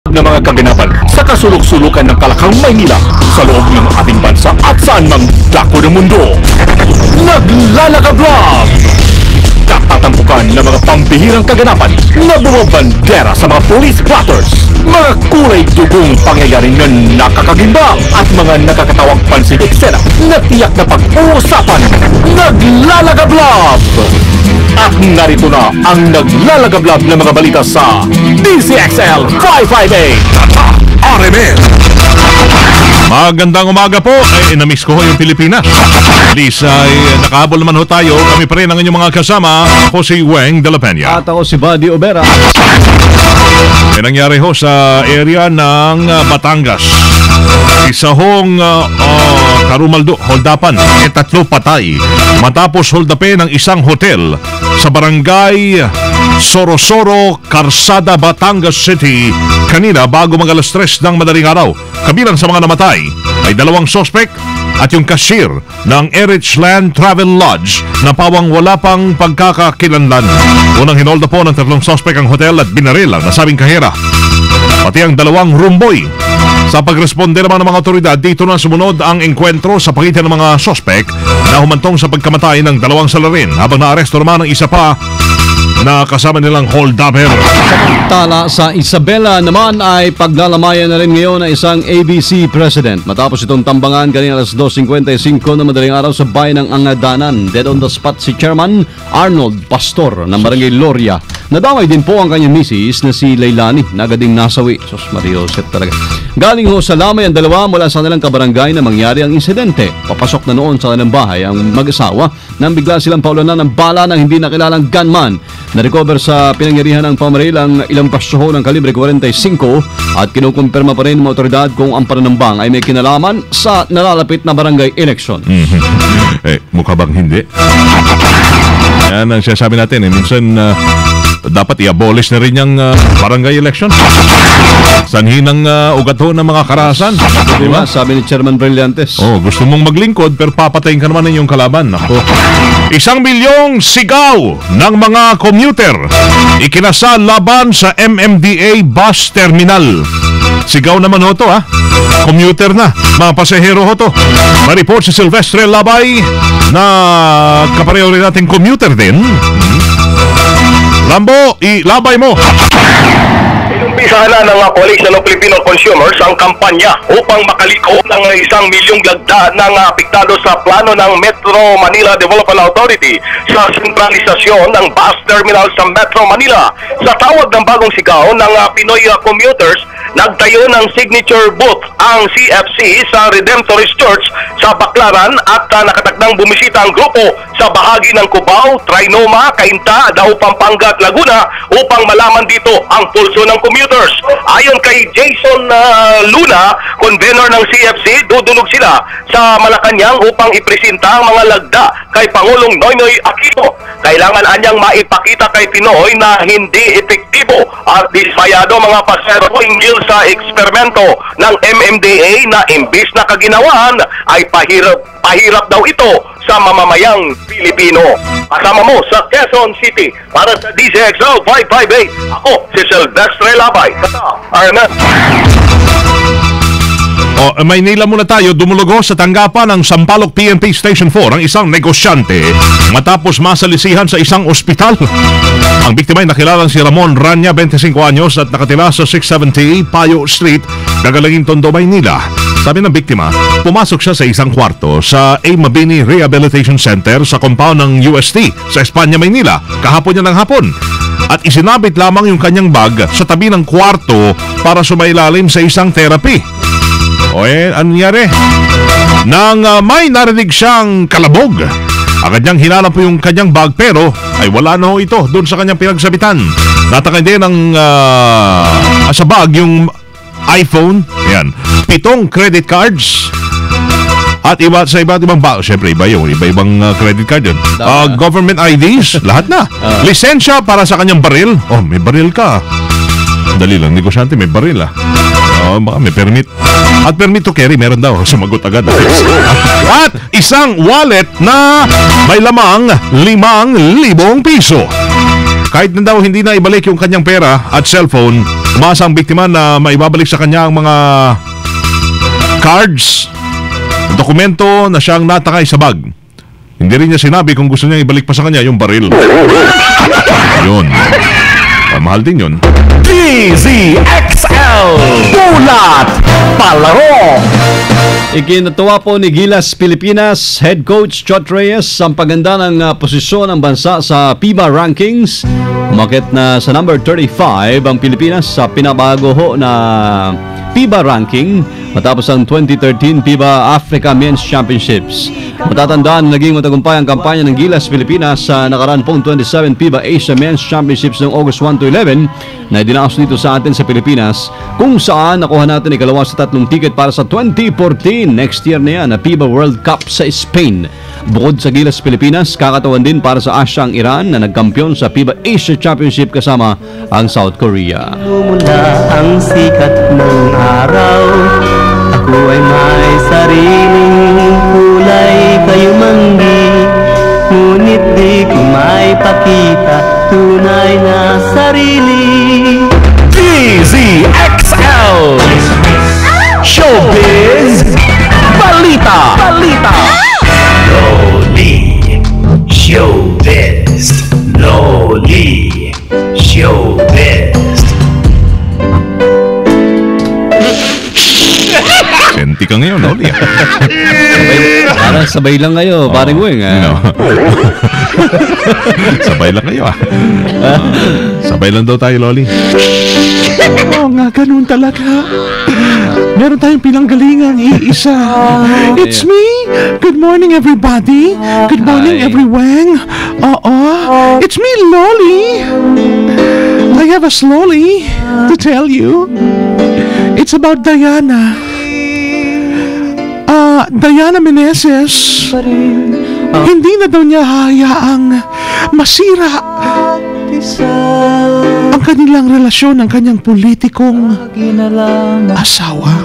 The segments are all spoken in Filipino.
ng mga kaganapan sa kasulok-sulukan ng Kalakang Maynila sa loob ng ating bansa at saan mang dako ng mundo. Naglalagablog! Katatampukan ng mga pambihirang kaganapan na bumabandera sa mga police blotters, mga kulay dugong pangyayari na nakakagimbang at mga nakakatawang pansin eksena na tiyak na pag-uusapan. Naglalagablog! At narito na ang naglalagablog ng mga balita sa DZXL 558 RMN. Magandang umaga po. Namiss ko yung Pilipinas. At least nakahabol naman ho tayo. Kami pa rin ang inyong mga kasama. Ako si Weng de la Peña. At ako si Buddy Obera. May nangyari ho sa area ng Batangas. Isa hong karumaldo, holdapan, tatlo patay matapos holdapin ng isang hotel sa barangay Sorosoro, Karsada, Batangas City kanina bago mag alas 3 ng madaling araw. Kabilang sa mga namatay ay 2 sospek at yung cashier ng Erichland Travel Lodge na pawang wala pang pagkakakilanlan. Unang hinolda po ng 3 sospek ang hotel at binaril ang nasabing kahera, pati ang 2 roomboy. Sa pagresponde naman ng mga otoridad, dito na sumunod ang engkwentro sa pagitan ng mga sospek na humantong sa pagkamatay ng 2 salarin habang naaresto naman ang isa pa na kasama nilang holdupper. Tala sa Isabela naman ay paglalamayan na rin ngayon ng isang ABC president matapos itong tambangan kanina alas 2:55 na madaling araw sa bayan ng Angadanan. Dead on the spot si Chairman Arnold Pastor ng Barangay Loria. Nadamay din po ang kanyang misis na si Leilani na agad ding nasawi. Sos Mariosep talaga. Galing ho sa lamay ang 2 mula sa kanilang kabarangay na mangyari ang insidente. Papasok na noon sa kanilang bahay ang mag-asawa nang bigla silang paulanan ng bala ng hindi nakilalang gunman. Na-recover sa pinangyarihan ng pamaril ang ilang pasyaho ng kalibre 45 at kinukumpirma pa rin ng mga otoridad kung ang pananambang ay may kinalaman sa nalalapit na barangay election. Mukha bang hindi? Yan ang sinasabi natin. Minsan dapat i-abolish na rin yung barangay election. Sanhin ng ugat ho ng mga karahasan. Diba? Sabi ni Chairman Brillantes. Gusto mong maglingkod pero papatayin ka naman ng iyong kalaban. Ako. 1 milyong sigaw ng mga commuter ikinasal laban sa MMDA bus terminal. Sigaw naman ho to, commuter na, mga pasahero ho to. Ma-report si Silvestre Labay na kapareho rin natin commuter din. Rambo, ilabay mo! Inumpisahan na ng Coalition of Filipino Consumers ang kampanya upang makaliko ng 1 milyong lagda ng apektado sa plano ng Metro Manila Development Authority sa sentralisasyon ng bus terminal sa Metro Manila. Sa tawag ng bagong sigaw ng Pinoy commuters, nagtayo ng signature booth ang CFC sa Redemptorist Church sa Baclaran at nakatakdang bumisita ang grupo sa bahagi ng Cubao, Trinoma, Cainta, Dao, Pampanga at Laguna upang malaman dito ang pulso ng commuters. Ayon kay Jason Luna, convener ng CFC, dudulog sila sa Malacanang upang ipresenta ang mga lagda kay Pangulong Noynoy Aquino. Kailangan anyang maipakita kay Pinoy na hindi epektibo at dismayado mga pasero hinggil sa eksperimento ng MMDA na imbis na kaginawan ay pahirap daw ito sa mamamayang Pilipino. Kasama mo sa Quezon City para sa DZXL 558. Ako si Silvestre Labay. Arman. Maynila muna tayo. Dumulugo sa tanggapan ng Sampaloc PNP Station 4 ang isang negosyante matapos masalisihan sa isang ospital. Ang biktima ay nakilalang si Ramon Rania, 25 anyos at nakatira sa 670 Payo Street, Dagalangin, Tondo, Maynila. Sabi ng biktima, pumasok siya sa isang kwarto sa A. Mabini Rehabilitation Center sa compound ng UST sa Espanya, Maynila kahapon niya ng hapon. At isinabit lamang yung kanyang bag sa tabi ng kwarto para sumailalim sa isang therapy. Ano nangyari? Nang may narinig siyang kalabog, agad niyang hinala po yung kanyang bag pero ay wala na ho ito doon sa kanyang pinagsabitan. Natakay din ng sa bag yung iPhone, 7 credit cards at sa iba't ibang bag. Siyempre iba-ibang credit card yun. Government IDs, lahat na. Lisensya para sa kanyang baril. May baril ka. Dali lang, negosyante, may baril baka may permit. At permit to carry, meron daw. Sumagot agad. At isang wallet na may lamang 5,000 piso. Kahit na daw hindi na ibalik yung kanyang pera at cellphone, umasa ang biktima na maibabalik sa kanya ang mga cards, dokumento na siyang natakay sa bag. Hindi rin niya sinabi kung gusto niya ibalik pa sa kanya yung baril. Yun. Mahal din yun. DZXL Bulat Palaro. Ikinatuwa po ni Gilas Pilipinas Head Coach Chot Reyes ang paganda ng posisyon ng bansa sa FIBA Rankings. Umakit na sa number 35 ang Pilipinas sa pinabago ho na FIBA ranking matapos ang 2013 FIBA Africa Men's Championships. Matatandaan na naging matagumpay ang kampanya ng Gilas Pilipinas sa nakaraan pong 27 FIBA Asia Men's Championships noong August 1 to 11 na idinaos dito sa atin sa Pilipinas, kung saan nakuha natin ikalawa sa 3 ticket para sa 2014 next year na yan na FIBA World Cup sa Spain. Bukod sa Gilas Pilipinas, kakatawan din para sa Asia ang Iran na nagkampiyon sa FIBA Asia Championship kasama ang South Korea. Mula ang sikat ng araw, ako ay may sariling kulay, kayo manggi, ngunit di ko may pakita tunay na sarili. DZXL Showbiz Balita. Loli Showbiz. Loli Showbiz. Senti ka ngayon, Loli. Parang sabay lang kayo, paring Weng. Sabay lang kayo, sabay lang daw tayo, Loli. Oo nga, ganun talaga. Meron tayong pinanggalingan, iisa. It's me. Good morning, everybody. Good morning, everyone. Oo. It's me, Loli. I have a slowly to tell you. It's about Diana. Diana Meneses. Hindi na daw niya hayaang masira ang kanilang relasyon ng kanyang politikong asawa.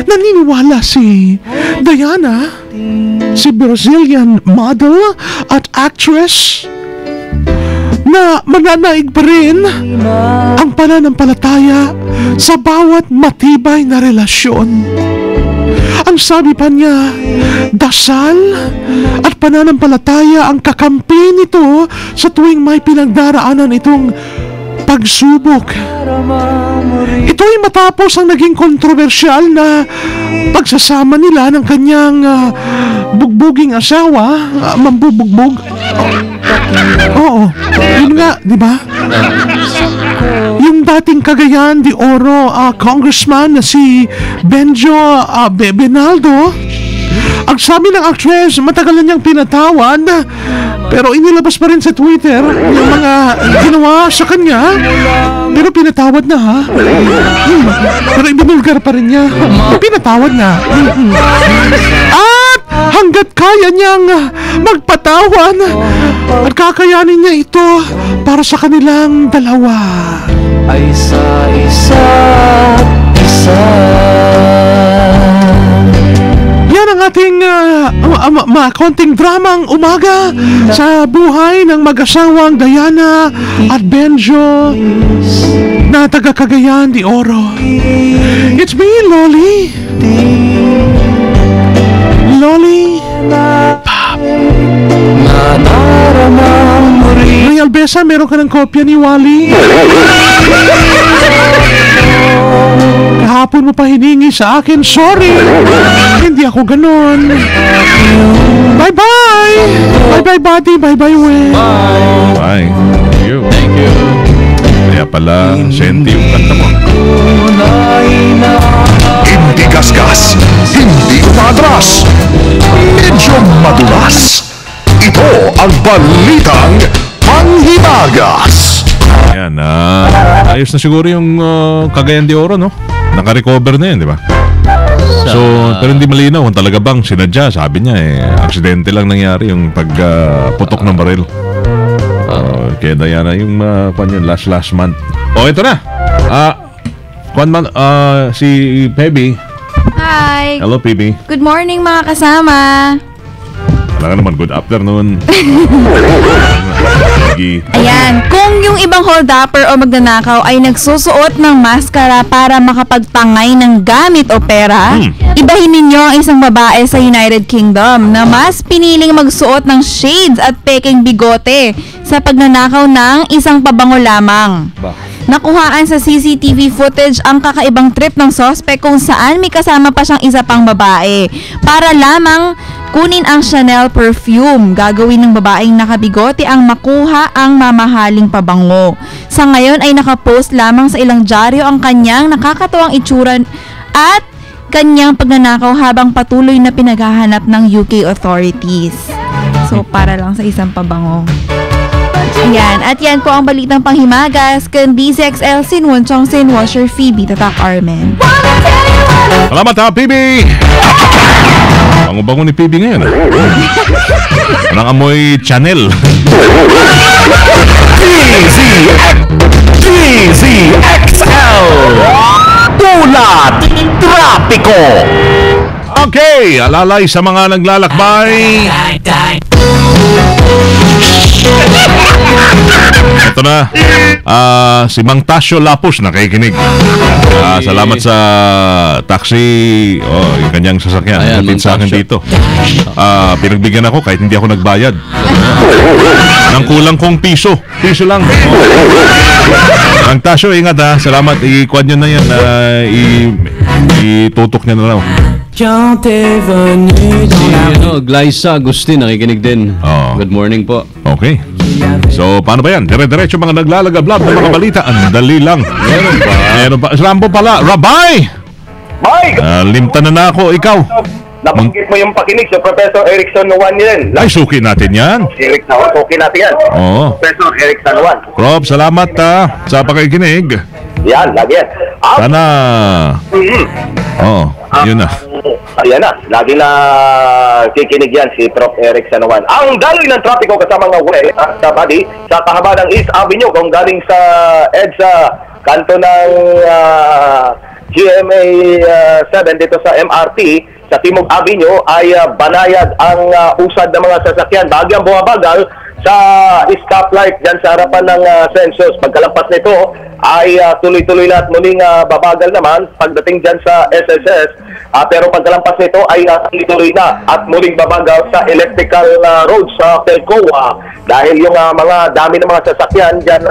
Naniniwala si Diana, si Brazilian model at actress, na mananaig pa rin ang pananampalataya sa bawat matibay na relasyon. Ang sabi pa niya, dasal at pananampalataya ang kakampi nito sa tuwing may pinagdaraanan itong pagsubok. Ito ay matapos ang naging kontrobersyal na pagsasama nila ng kanyang bugbuging asawa, mambubugbog. Oo, yun nga, di ba? Yung dating Cagayan de Oro congressman na si Benjo Benaldo, ang sabi ng actress, matagal na niyang pinatawad, pero inilabas pa rin sa Twitter yung mga ginawa sa kanya, pero pinatawad na, ha? Pero ibinulgar pa rin niya. Pinatawad na. At hanggat kaya niyang magpatawan at kakayanin niya ito para sa kanilang dalawa. Ay sa isa't isa. Yan ang ating konting dramang umaga sa buhay ng mag-asawang Diana at Benjo na taga Cagayan de Oro. It's me, Loli. Loli Pop. Ray Albesa, meron ka ng kopya ni Wally? Kahapon mo pa hiningi sa akin. Sorry, hindi ako ganon. Bye-bye. Bye-bye, buddy. Bye-bye, Weng. Bye. Thank you. Kaya pala, senti yung kanta mo. Hindi gasgas, hindi umatras, medyo madulas. Ito ang balitang panghimagas. Ayan, ayos na siguro yung Cagayan de Oro, no? Naka-recover na yun, di ba? So, pero hindi malinaw kung talaga bang sinadya. Sabi niya, aksidente lang nangyari yung pagputok ng baril. Kaya Diana, yung last month. Ito na. Si Pebby. Hi! Hello, Pebby. Good morning mga kasama! Wala ka naman, good afternoon. Sige. Ayan, kung yung ibang holdupper o magnanakaw ay nagsusuot ng maskara para makapagtangay ng gamit o pera, ibahin ninyo ang isang babae sa United Kingdom na mas piniling magsuot ng shades at peking bigote sa pagnanakaw ng isang pabango lamang. Nakuhaan sa CCTV footage ang kakaibang trip ng suspect kung saan may kasama pa siyang isa pang babae para lamang kunin ang Chanel perfume. Gagawin ng babaeng nakabigote ang makuha ang mamahaling pabango. Sa ngayon ay nakapost lamang sa ilang dyaryo ang kanyang nakakatuwang itsura at kanyang pagnanakaw habang patuloy na pinaghahanap ng UK authorities. So, para lang sa isang pabango. Ayan, at yan po ang balitang panghimagas kan DZXL Sinwon Chong Sin Washer Phoebe Tatak Armen. Salamat ha, PB! Bango-bango ni PB ngayon. Parang amoy Chanel. DZXL Ulat Trapiko. Okay, alalay sa mga naglalakbay. Ito na, si Mang Tasyo Lapus nakikinig. Salamat sa taxi, yung kanyang sasakyan. Ayan, Hatid sa akin Mang Tasyo. dito. Pinagbigyan ako kahit hindi ako nagbayad. Nang kulang kong piso. Piso lang. Mang Tasyo, ingat ha. Salamat. I-kuan nyo na yan. Itutok nyo na lang. Si Glyza Agustin nakikinig din. Good morning po. Okay. So, paano ba yan? Dire-diretso mga naglalagablab ng mga balita. Ang dali lang. Meron pa. Rambo pala. Rabay! Mike! Limtan na ako. Ikaw. Nabanggit mo yung pakinig sa Professor Eric San Juan yan. Ay, suki natin yan. Eric San Juan, okay natin yan. Oo. Professor Eric San Juan. Rob, salamat sa pakikinig. Yan, lagi yan. Sana. Yun na. Ayan na, lagi na kikinig yan si Prof. Eric San Juan. Ang daloy ng trapiko kasama ng way at body sa kahaba ng East Avenue kung galing sa EDSA kanto ng GMA 7 dito sa MRT sa Timog Avenue ay banayad ang usad ng mga sasakyan. Bagyang bumabagal sa stoplight dyan sa harapan ng census. Pagkalampas nito ay tuloy-tuloy na at muling babagal naman pagdating dyan sa SSS. Pero pagkalampas nito ay tuloy-tuloy na at muling babagal sa electrical road sa Telcoa dahil yung mga dami ng mga sasakyan dyan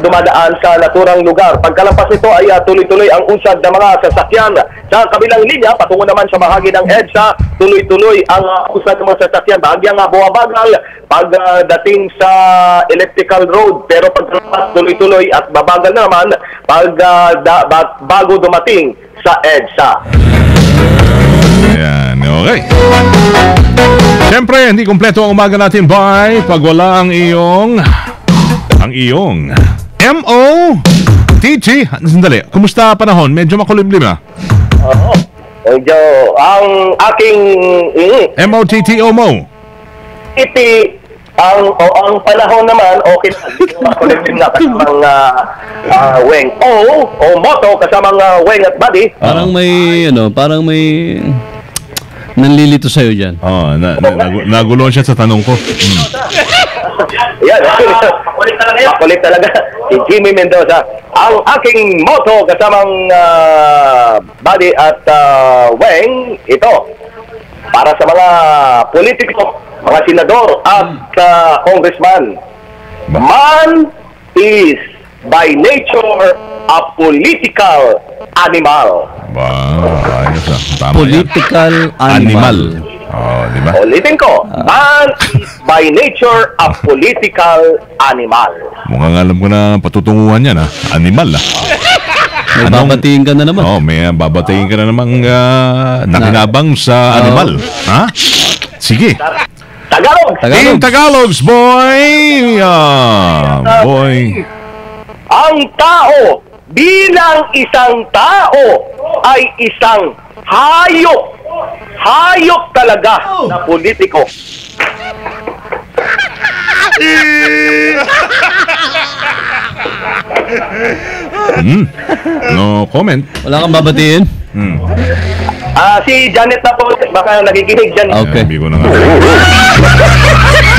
dumadaan sa naturang lugar. Pagkalampas nito ay tuloy-tuloy ang usad ng mga sasakyan. Sa kabilang linya, patungo naman sa bahagi ng EDSA, tuloy-tuloy ang usad ng mga sasakyan. Bahagyang bumabagal pagdating sa electrical road. Pero pagkalampas tuloy-tuloy at babagal na naman bago dumating sa EDSA. Ayan, okay. Siyempre, hindi kompleto ang umaga natin pag wala ang iyong M.O.T.T. Sandali, kumusta panahon? Medyo makulimlim na. Oo. Medyo, ang aking M.O.T.T. Omo. ang panahon naman, okay na. Makulimlim na kasamang weng. O moto kasamang weng at body. Parang may nanlilito sa'yo dyan. Nagulon siya sa tanong ko. Yan. Makulit talaga. Si Jimmy Mendoza. Ang aking moto kasamang body at weng, ito. Para sa mga politiko, mga senador at congressman. Man is by nature a political animal. Ayos na. Tama Political animal. Diba? Ulitin ko. Man is by nature a political animal. Mukhang alam ko na patutunguhan yan, ha? Animal, ha? May babatiin ka na naman. May babatiin ka na namang nakinabang sa animal. Ha? Sige. Tagalog. In Tagalogs, boy! Boy. Ang tao bilang isang tao ay isang hayop. Hayop talaga na politiko. No comment. Wala kang babatiin? Si Janet na po, baka nakikinig dyan. Okay. Sabi ko na nga.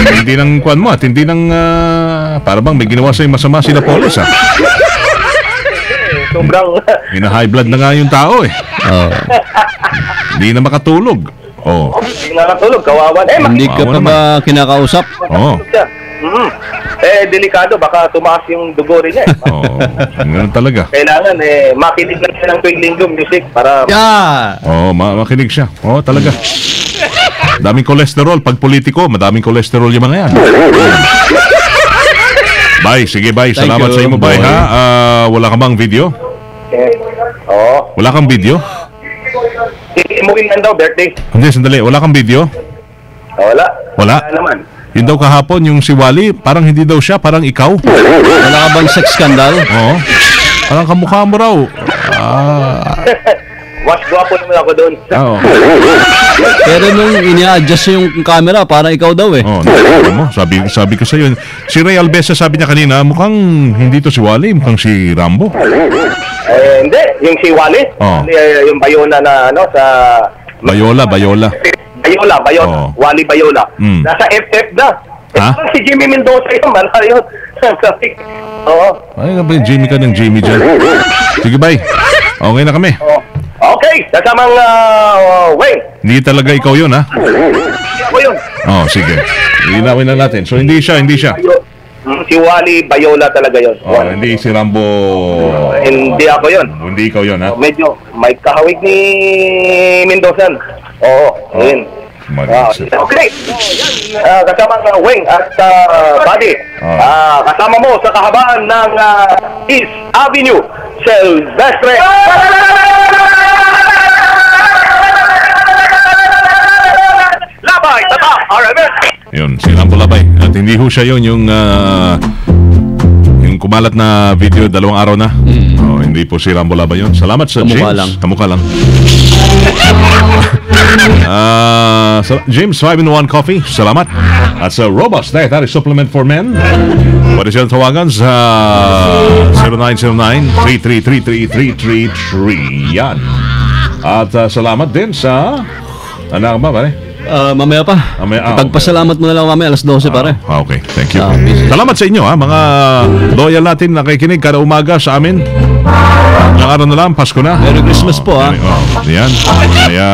Hindi ng kwan mo at hindi ng Para bang may ginawa sa'yo masama sila polis, ha? Sobrang... Hina-high blood na nga yung tao, eh. Hindi na makatulog. Oh. Hindi na natulog, kawawan. Hindi ka pa ba kinakausap? Oo. Delikado, baka tumaas yung dugo rin niya. Oo. Ganun talaga. Kailangan, makinig lang siya ng tuwing linggo music para... Yeah! Oo, makinig siya. Oo, talaga. Daming kolesterol. Pag politiko, madaming kolesterol yung mga yan. Bye, sige bye. Thank Salamat you, sa imo, bye, boy. ha? Wala ka bang video? Oo. Wala kang video? Imuhin lang daw, birthday. Hindi, sandali. Wala kang video? Wala. Wala? naman. Yun daw kahapon, yung si Wally, parang hindi daw siya, parang ikaw. Wala ka bang sex scandal? Oo. Parang kamukha mo raw. Mas gwapo naman ako doon. Oo. Pero nung ini-adjust yung camera, parang ikaw daw eh. Oh, mo, sabi ko sa iyo. Si Ray Albesa sabi niya kanina, mukhang hindi to si Wally, mukhang si Rambo. Hindi. Yung si Wally. Oo. Yung Bayona na sa... Bayola. Bayola. Oo. Wally Bayola. Mm. Nasa FF na. Ha? Si Jimmy Mendoza yun, malayo. Oo. Ay, Jimmy ka ng Jimmy dyan. Sige, bye. Okay na kami. Okay, kasamang Wayne. Hindi talaga ikaw yun, ha? Hindi ako yun. Oh, sige. Ilinawin na natin. So, hindi siya. Si Wally Bayola talaga yun. Oh, hindi si Rambo. Hindi ako yun. Hindi ikaw yun, ha? Medyo may kahawig ni Mendoza. Oo, yun. Okay. Kasama ng Wing at Buddy. Kasama mo sa kahabaan ng East Avenue, Silvestre. Labay, tata, RMS. Yun, si Rambo Labay. At hindi ho siya yun, yung kumalat na video 2 araw na. Oh, hindi po si Rambo Labay yun. Salamat sa Kamukha James. lang. Kamukha lang. James 5-in-1 Coffee, salamat. At sa Robust Dietary Supplement for Men, pwede silang tawagan sa 0909-333-3333. Yan. At salamat din sa anak ba, pare? Mamaya pa. Pagpasalamat mo na lang mamaya, alas 12 pare. Okay, thank you. Busy. Salamat sa inyo, ha, mga loyal natin na nakikinig kada umaga sa amin. Ilang araw na lang, Pasko na. Merry Christmas po, ha. Yan. Kaya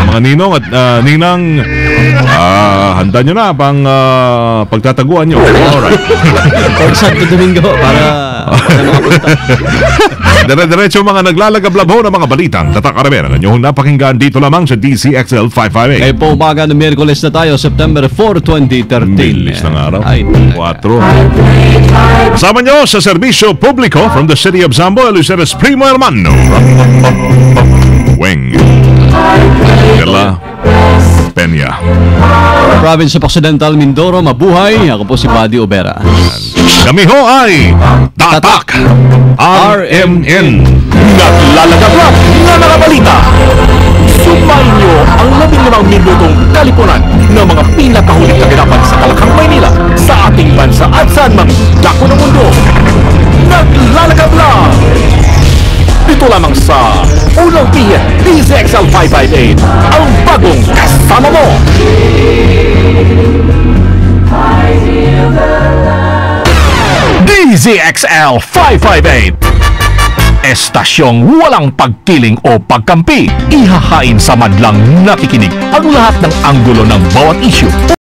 mga ninong at ninang, handa nyo na pang pagtataguan nyo. Alright. Pag Santo Domingo, para mga punta. Dire-diretso mga naglalagablab ho ng mga balitang Tatak Aramera na nyo napakinggan dito lamang sa DCXL 558. Ngayon po umaga ng Miyerkules na tayo, September 4, 2013. Bilis ng araw. Ay, 4. Kasama nyo sa serbisyo publiko from the city of Zambo, Luceres Primo Hermano. Weng. Dela Peña. Province of Occidental Mindoro, mabuhay. Ako po si Buddy Obera. Kami ho ay Tatak RMN. Naglalagablab na nakabalita. Sumayin nyo ang 15 minutong kalipunan ng mga pinakahuling kaganapan sa Kalakang Maynila, sa ating bansa at saan mang dako ng mundo. Naglalagablab! Dito lamang sa Unang Pihen DZXL 558, ang bagong kasama mo. DZXL 558, estasyong walang pagkiling o pagkampi. Ihahain sa madlang nakikinig ang lahat ng anggulo ng bawat issue.